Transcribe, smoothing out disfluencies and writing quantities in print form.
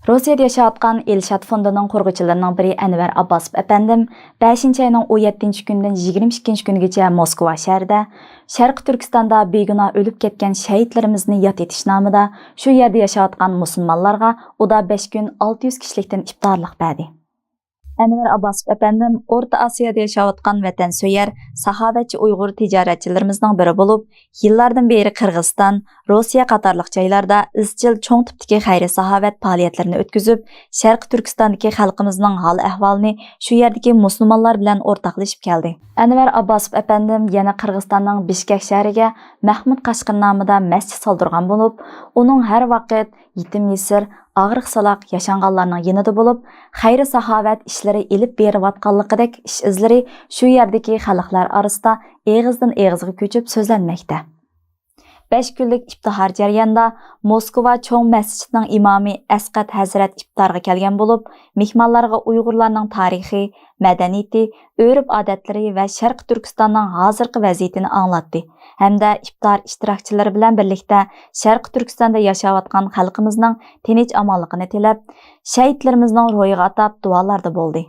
Rusiyada yaşayotgan Elshad fondining qurg'uvchilarining biri Anvar Abbosov apandim 5-ayning 17-kundan 22-kunigacha Moskva shahrida Sharq Turkistonda begunoh o'lib ketgan shahidlarimizni yod etish nomida shu yerda yashayotgan musulmonlarga uda 5 kun 600 kishilikdan iftorliq berdi. Anvar Abbosov apandim O'rta Osiyoda yashayotgan vatanso'yar saxovatchi Uyg'ur tijoratchilarimizning biri bo'lib, yillardan beri Qirg'iziston, Rossiya qatorliq joylarda izchil cho'ng tipdagi xayriy saxovat faoliyatlarini o'tkazib, Sharq Turkistondagi xalqimizning hol ahvolini shu yerdagi musulmonlar bilan o'rtoqlashib keldi. Anvar Abbosov apandim yana Qirg'izistonning Bishkek shahriga Mahmud Qashqar nomida masjid soldirgan bo'lib, uning har vaqt yetim yesir ağırıq salaq yaşanğanlarning yanında bo'lib, xayri saxovat ishlari elib berayotganligidek ish izlari shu yerdagi xalqlar orasida eg'izdan eg'izga ko'chib so'zlanmoqda. 5 kunlik iftihar jarayonida Moskva cho'ng masjidining imomi Asqat Hazrat iftorga kelgan bo'lib, mehmonlarga Uyg'urlarning tarixi, madaniyati, urf-odatlari va Sharq Turkistonning hozirgi vaziyatini anglatdi. Hamda iftor ishtirokchilari bilan birlikda Sharq Turkistonda yashayotgan xalqimizning tinch amonligini tilab, shahidlarimizning ro'yiga atab duolarda bo'ldi.